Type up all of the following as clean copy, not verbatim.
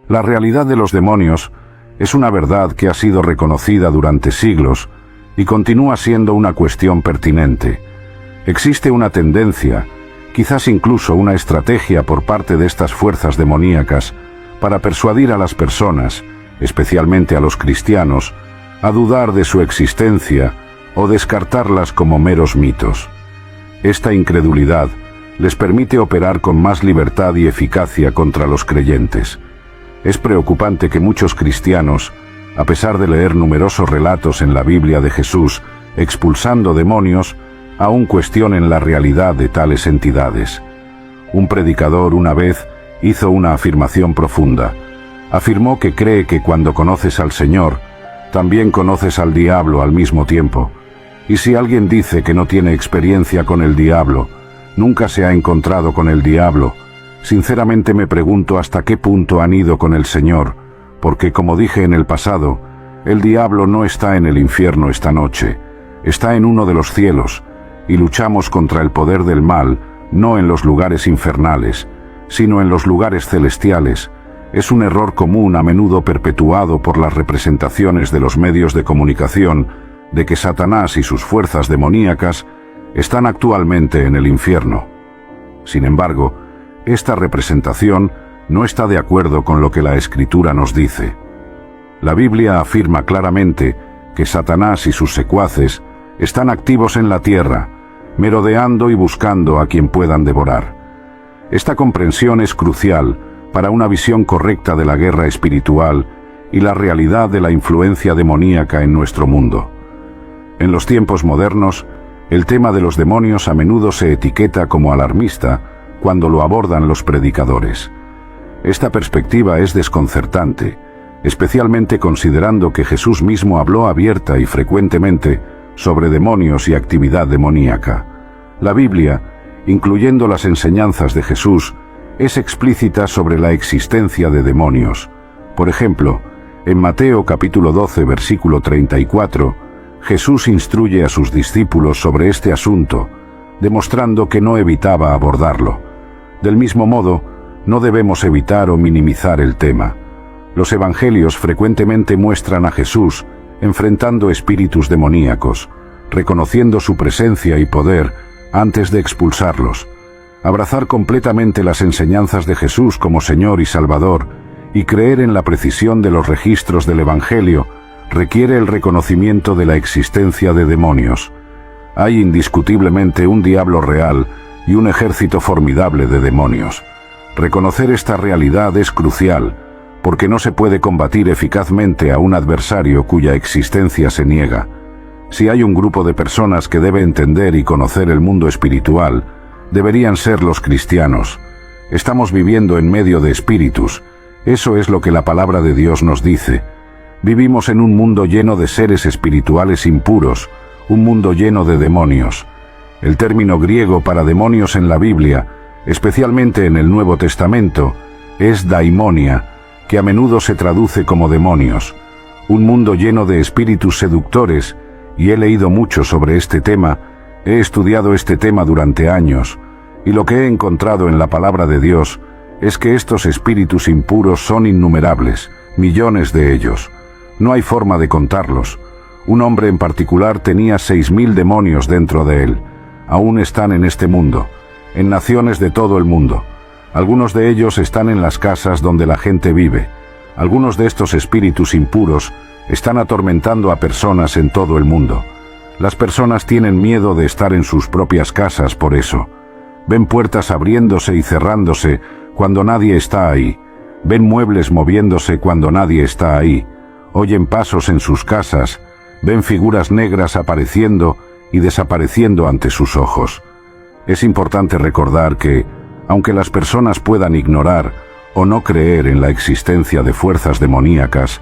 La realidad de los demonios es una verdad que ha sido reconocida durante siglos y continúa siendo una cuestión pertinente. Existe una tendencia, quizás incluso una estrategia por parte de estas fuerzas demoníacas para persuadir a las personas, especialmente a los cristianos, a dudar de su existencia o descartarlas como meros mitos. Esta incredulidad les permite operar con más libertad y eficacia contra los creyentes. Es preocupante que muchos cristianos, a pesar de leer numerosos relatos en la Biblia de Jesús expulsando demonios, aún cuestionen la realidad de tales entidades. Un predicador una vez hizo una afirmación profunda. Afirmó que cree que cuando conoces al Señor, también conoces al diablo al mismo tiempo. Y si alguien dice que no tiene experiencia con el diablo, nunca se ha encontrado con el diablo, sinceramente me pregunto hasta qué punto han ido con el Señor, porque como dije en el pasado, el diablo no está en el infierno esta noche, está en uno de los cielos, y luchamos contra el poder del mal, no en los lugares infernales, sino en los lugares celestiales. Es un error común a menudo perpetuado por las representaciones de los medios de comunicación de que Satanás y sus fuerzas demoníacas están actualmente en el infierno. Sin embargo, esta representación no está de acuerdo con lo que la Escritura nos dice. La Biblia afirma claramente que Satanás y sus secuaces están activos en la tierra, merodeando y buscando a quien puedan devorar. Esta comprensión es crucial para una visión correcta de la guerra espiritual y la realidad de la influencia demoníaca en nuestro mundo. En los tiempos modernos, el tema de los demonios a menudo se etiqueta como alarmista cuando lo abordan los predicadores. Esta perspectiva es desconcertante, especialmente considerando que Jesús mismo habló abierta y frecuentemente sobre demonios y actividad demoníaca. La Biblia, incluyendo las enseñanzas de Jesús, es explícita sobre la existencia de demonios. Por ejemplo, en Mateo capítulo 12, versículo 34, Jesús instruye a sus discípulos sobre este asunto, demostrando que no evitaba abordarlo. Del mismo modo, no debemos evitar o minimizar el tema. Los evangelios frecuentemente muestran a Jesús enfrentando espíritus demoníacos, reconociendo su presencia y poder antes de expulsarlos. Abrazar completamente las enseñanzas de Jesús como Señor y Salvador y creer en la precisión de los registros del Evangelio requiere el reconocimiento de la existencia de demonios. Hay indiscutiblemente un diablo real y un ejército formidable de demonios. Reconocer esta realidad es crucial, porque no se puede combatir eficazmente a un adversario cuya existencia se niega. Si hay un grupo de personas que debe entender y conocer el mundo espiritual, deberían ser los cristianos. Estamos viviendo en medio de espíritus. Eso es lo que la palabra de Dios nos dice. Vivimos en un mundo lleno de seres espirituales impuros, un mundo lleno de demonios. El término griego para demonios en la Biblia, especialmente en el Nuevo Testamento, es daimonia, que a menudo se traduce como demonios. Un mundo lleno de espíritus seductores, y he leído mucho sobre este tema, he estudiado este tema durante años, y lo que he encontrado en la palabra de Dios es que estos espíritus impuros son innumerables, millones de ellos. No hay forma de contarlos. Un hombre en particular tenía 6.000 demonios dentro de él. Aún están en este mundo, en naciones de todo el mundo. Algunos de ellos están en las casas donde la gente vive. Algunos de estos espíritus impuros están atormentando a personas en todo el mundo. Las personas tienen miedo de estar en sus propias casas por eso. Ven puertas abriéndose y cerrándose cuando nadie está ahí. Ven muebles moviéndose cuando nadie está ahí. Oyen pasos en sus casas. Ven figuras negras apareciendo y desapareciendo ante sus ojos. Es importante recordar que, aunque las personas puedan ignorar o no creer en la existencia de fuerzas demoníacas,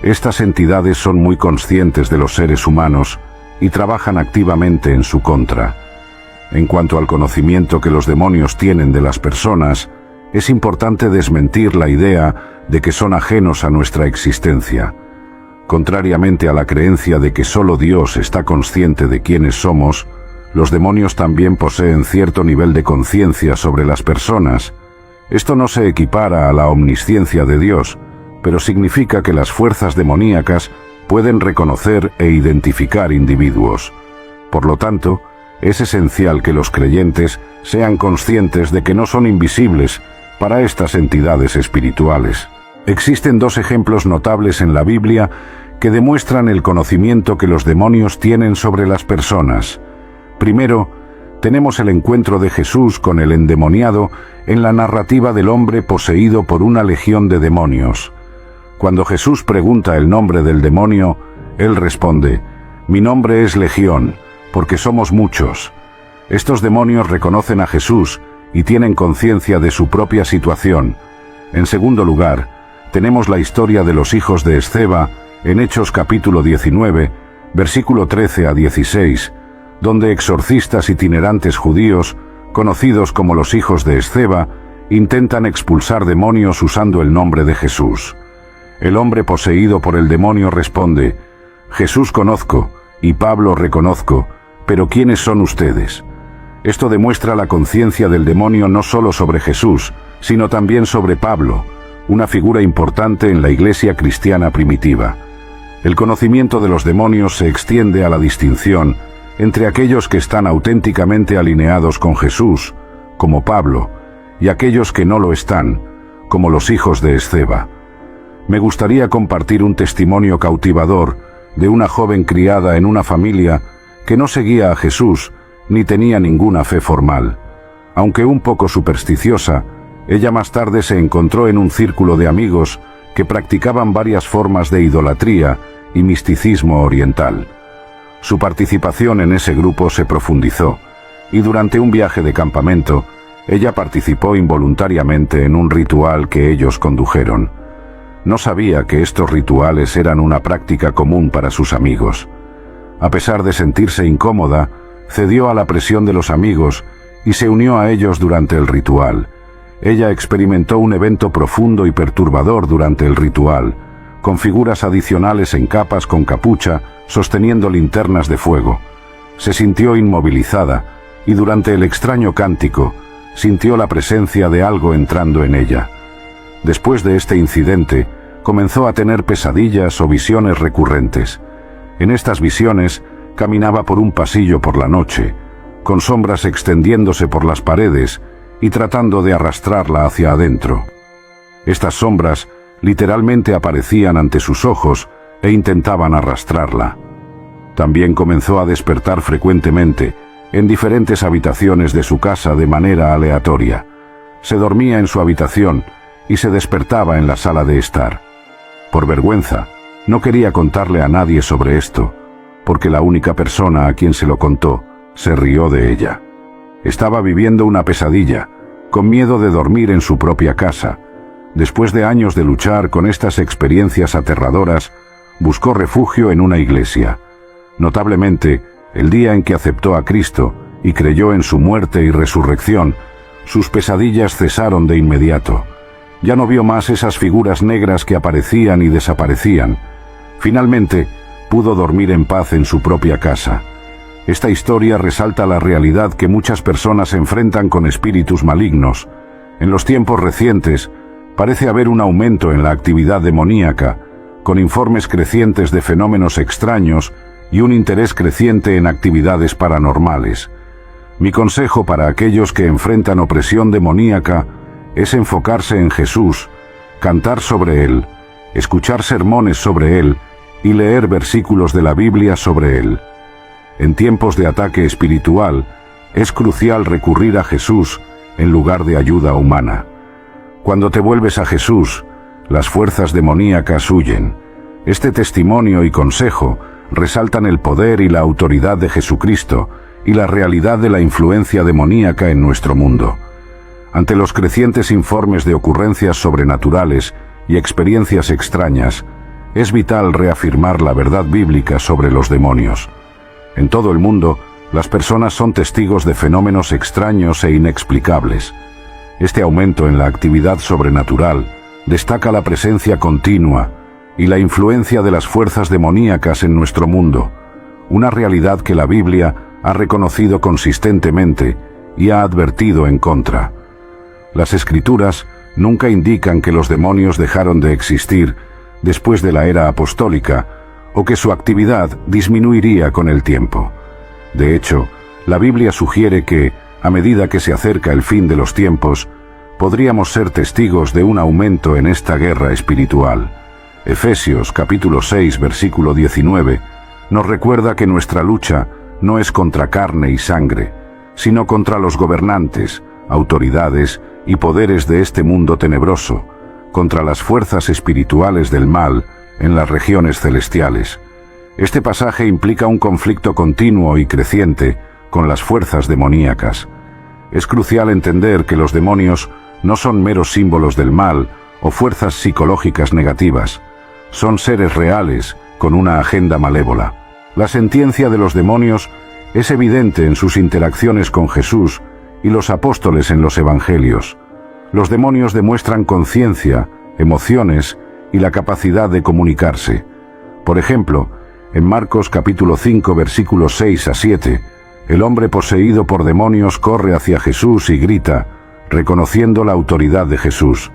estas entidades son muy conscientes de los seres humanos y trabajan activamente en su contra. En cuanto al conocimiento que los demonios tienen de las personas, es importante desmentir la idea de que son ajenos a nuestra existencia. Contrariamente a la creencia de que solo Dios está consciente de quiénes somos, los demonios también poseen cierto nivel de conciencia sobre las personas Esto no se equipara a la omnisciencia de Dios, pero significa que las fuerzas demoníacas pueden reconocer e identificar individuos. Por lo tanto, es esencial que los creyentes sean conscientes de que no son invisibles para estas entidades espirituales. Existen dos ejemplos notables en la Biblia que demuestran el conocimiento que los demonios tienen sobre las personas. Primero, tenemos el encuentro de Jesús con el endemoniado en la narrativa del hombre poseído por una legión de demonios. Cuando Jesús pregunta el nombre del demonio, él responde: «Mi nombre es Legión, porque somos muchos». Estos demonios reconocen a Jesús y tienen conciencia de su propia situación. En segundo lugar, tenemos la historia de los hijos de Esceva en Hechos capítulo 19, versículo 13 a 16, donde exorcistas itinerantes judíos, conocidos como los hijos de Esceva, intentan expulsar demonios usando el nombre de Jesús. El hombre poseído por el demonio responde: «Jesús conozco, y Pablo reconozco, pero ¿quiénes son ustedes?». Esto demuestra la conciencia del demonio no solo sobre Jesús, sino también sobre Pablo, una figura importante en la iglesia cristiana primitiva. El conocimiento de los demonios se extiende a la distinción entre aquellos que están auténticamente alineados con Jesús, como Pablo, y aquellos que no lo están, como los hijos de Esceva. Me gustaría compartir un testimonio cautivador de una joven criada en una familia que no seguía a Jesús ni tenía ninguna fe formal. Aunque un poco supersticiosa, ella más tarde se encontró en un círculo de amigos que practicaban varias formas de idolatría y misticismo oriental. Su participación en ese grupo se profundizó, y durante un viaje de campamento, ella participó involuntariamente en un ritual que ellos condujeron. No sabía que estos rituales eran una práctica común para sus amigos. A pesar de sentirse incómoda, cedió a la presión de los amigos y se unió a ellos durante el ritual. Ella experimentó un evento profundo y perturbador durante el ritual, con figuras adicionales en capas con capucha, sosteniendo linternas de fuego. Se sintió inmovilizada y durante el extraño cántico sintió la presencia de algo entrando en ella. Después de este incidente, comenzó a tener pesadillas o visiones recurrentes. En estas visiones, caminaba por un pasillo por la noche, con sombras extendiéndose por las paredes y tratando de arrastrarla hacia adentro. Estas sombras literalmente aparecían ante sus ojos e intentaban arrastrarla. También comenzó a despertar frecuentemente en diferentes habitaciones de su casa de manera aleatoria. Se dormía en su habitación y se despertaba en la sala de estar. Por vergüenza, no quería contarle a nadie sobre esto, porque la única persona a quien se lo contó se rió de ella. Estaba viviendo una pesadilla, con miedo de dormir en su propia casa. Después de años de luchar con estas experiencias aterradoras, buscó refugio en una iglesia. Notablemente, el día en que aceptó a Cristo y creyó en su muerte y resurrección, sus pesadillas cesaron de inmediato. Ya no vio más esas figuras negras que aparecían y desaparecían. Finalmente, pudo dormir en paz en su propia casa. Esta historia resalta la realidad que muchas personas enfrentan con espíritus malignos. En los tiempos recientes, parece haber un aumento en la actividad demoníaca, con informes crecientes de fenómenos extraños y un interés creciente en actividades paranormales. Mi consejo para aquellos que enfrentan opresión demoníaca es enfocarse en Jesús, cantar sobre Él, escuchar sermones sobre Él y leer versículos de la Biblia sobre Él. En tiempos de ataque espiritual, es crucial recurrir a Jesús en lugar de ayuda humana. Cuando te vuelves a Jesús, las fuerzas demoníacas huyen. Este testimonio y consejo resaltan el poder y la autoridad de Jesucristo y la realidad de la influencia demoníaca en nuestro mundo. Ante los crecientes informes de ocurrencias sobrenaturales y experiencias extrañas, es vital reafirmar la verdad bíblica sobre los demonios. En todo el mundo, las personas son testigos de fenómenos extraños e inexplicables. Este aumento en la actividad sobrenatural destaca la presencia continua y la influencia de las fuerzas demoníacas en nuestro mundo, una realidad que la Biblia ha reconocido consistentemente y ha advertido en contra. Las Escrituras nunca indican que los demonios dejaron de existir después de la era apostólica o que su actividad disminuiría con el tiempo. De hecho, la Biblia sugiere que, a medida que se acerca el fin de los tiempos, podríamos ser testigos de un aumento en esta guerra espiritual. Efesios capítulo 6, versículo 19, nos recuerda que nuestra lucha no es contra carne y sangre, sino contra los gobernantes, autoridades y poderes de este mundo tenebroso, contra las fuerzas espirituales del mal en las regiones celestiales. Este pasaje implica un conflicto continuo y creciente con las fuerzas demoníacas. Es crucial entender que los demonios no son meros símbolos del mal o fuerzas psicológicas negativas. Son seres reales con una agenda malévola. La sentencia de los demonios es evidente en sus interacciones con Jesús y los apóstoles en los evangelios. Los demonios demuestran conciencia, emociones y la capacidad de comunicarse. Por ejemplo, en Marcos capítulo 5 versículos 6 a 7, el hombre poseído por demonios corre hacia Jesús y grita, reconociendo la autoridad de Jesús.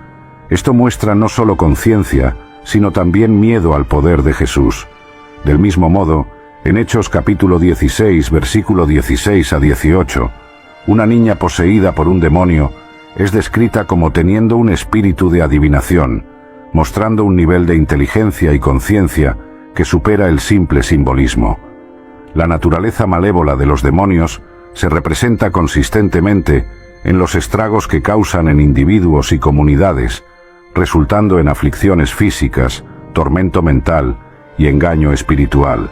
Esto muestra no solo conciencia, sino también miedo al poder de Jesús. Del mismo modo, en Hechos capítulo 16, versículo 16 a 18, una niña poseída por un demonio es descrita como teniendo un espíritu de adivinación, mostrando un nivel de inteligencia y conciencia que supera el simple simbolismo. La naturaleza malévola de los demonios se representa consistentemente en los estragos que causan en individuos y comunidades, resultando en aflicciones físicas, tormento mental y engaño espiritual.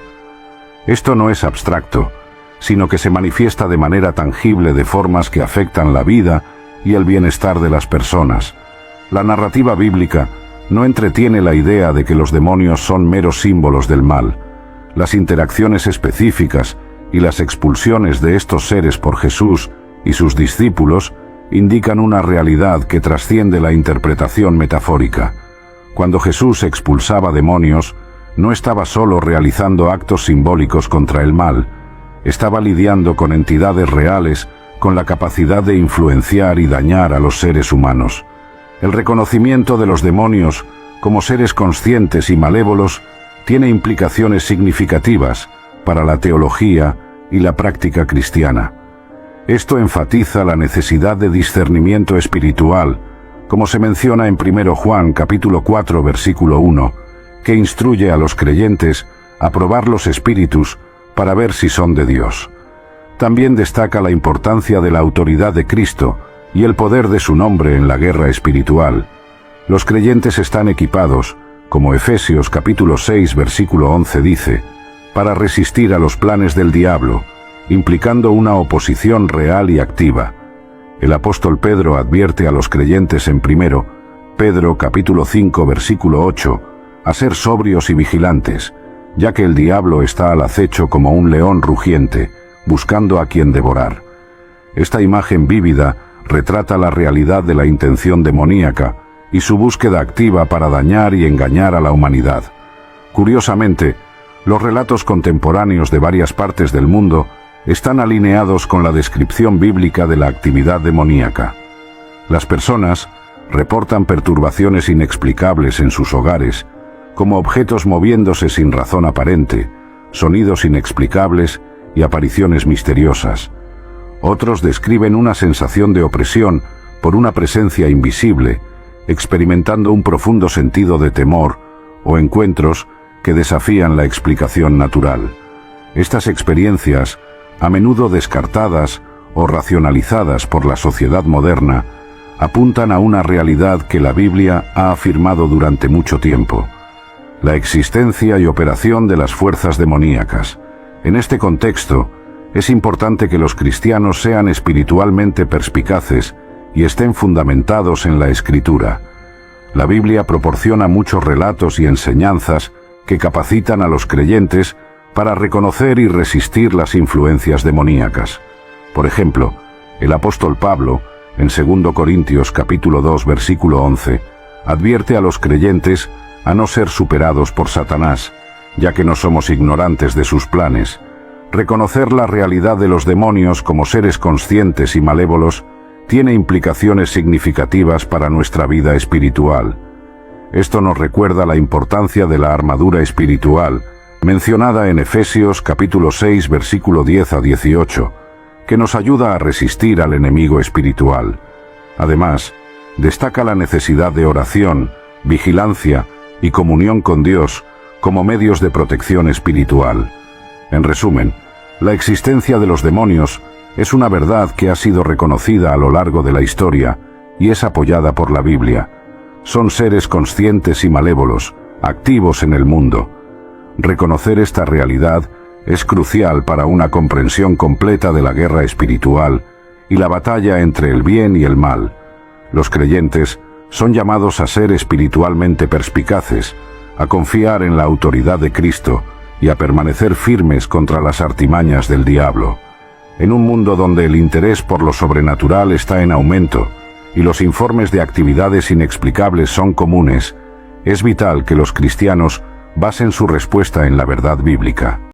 Esto no es abstracto, sino que se manifiesta de manera tangible de formas que afectan la vida y el bienestar de las personas. La narrativa bíblica no entretiene la idea de que los demonios son meros símbolos del mal. Las interacciones específicas y las expulsiones de estos seres por Jesús y sus discípulos indican una realidad que trasciende la interpretación metafórica. Cuando Jesús expulsaba demonios, no estaba solo realizando actos simbólicos contra el mal, estaba lidiando con entidades reales con la capacidad de influenciar y dañar a los seres humanos. El reconocimiento de los demonios como seres conscientes y malévolos tiene implicaciones significativas para la teología y la práctica cristiana. Esto enfatiza la necesidad de discernimiento espiritual, como se menciona en 1 Juan capítulo 4 versículo 1, que instruye a los creyentes a probar los espíritus para ver si son de Dios. También destaca la importancia de la autoridad de Cristo y el poder de su nombre en la guerra espiritual. Los creyentes están equipados, como Efesios capítulo 6 versículo 11 dice, para resistir a los planes del diablo, implicando una oposición real y activa. El apóstol Pedro advierte a los creyentes en 1 Pedro capítulo 5 versículo 8 a ser sobrios y vigilantes, ya que el diablo está al acecho como un león rugiente, buscando a quien devorar. Esta imagen vívida retrata la realidad de la intención demoníaca y su búsqueda activa para dañar y engañar a la humanidad. Curiosamente, los relatos contemporáneos de varias partes del mundo están alineados con la descripción bíblica de la actividad demoníaca. Las personas reportan perturbaciones inexplicables en sus hogares, como objetos moviéndose sin razón aparente, sonidos inexplicables y apariciones misteriosas. Otros describen una sensación de opresión por una presencia invisible, experimentando un profundo sentido de temor o encuentros que desafían la explicación natural. Estas experiencias, a menudo descartadas o racionalizadas por la sociedad moderna, apuntan a una realidad que la Biblia ha afirmado durante mucho tiempo: la existencia y operación de las fuerzas demoníacas. En este contexto, es importante que los cristianos sean espiritualmente perspicaces y estén fundamentados en la Escritura. La Biblia proporciona muchos relatos y enseñanzas que capacitan a los creyentes para reconocer y resistir las influencias demoníacas. Por ejemplo, el apóstol Pablo, en 2 Corintios capítulo 2 versículo 11, advierte a los creyentes a no ser superados por Satanás, ya que no somos ignorantes de sus planes. Reconocer la realidad de los demonios como seres conscientes y malévolos tiene implicaciones significativas para nuestra vida espiritual. Esto nos recuerda la importancia de la armadura espiritual, mencionada en Efesios capítulo 6, versículo 10 a 18, que nos ayuda a resistir al enemigo espiritual. Además, destaca la necesidad de oración, vigilancia y comunión con Dios como medios de protección espiritual. En resumen, la existencia de los demonios es una verdad que ha sido reconocida a lo largo de la historia y es apoyada por la Biblia. Son seres conscientes y malévolos, activos en el mundo. Reconocer esta realidad es crucial para una comprensión completa de la guerra espiritual y la batalla entre el bien y el mal. Los creyentes son llamados a ser espiritualmente perspicaces, a confiar en la autoridad de Cristo y a permanecer firmes contra las artimañas del diablo. En un mundo donde el interés por lo sobrenatural está en aumento y los informes de actividades inexplicables son comunes, es vital que los cristianos basen su respuesta en la verdad bíblica.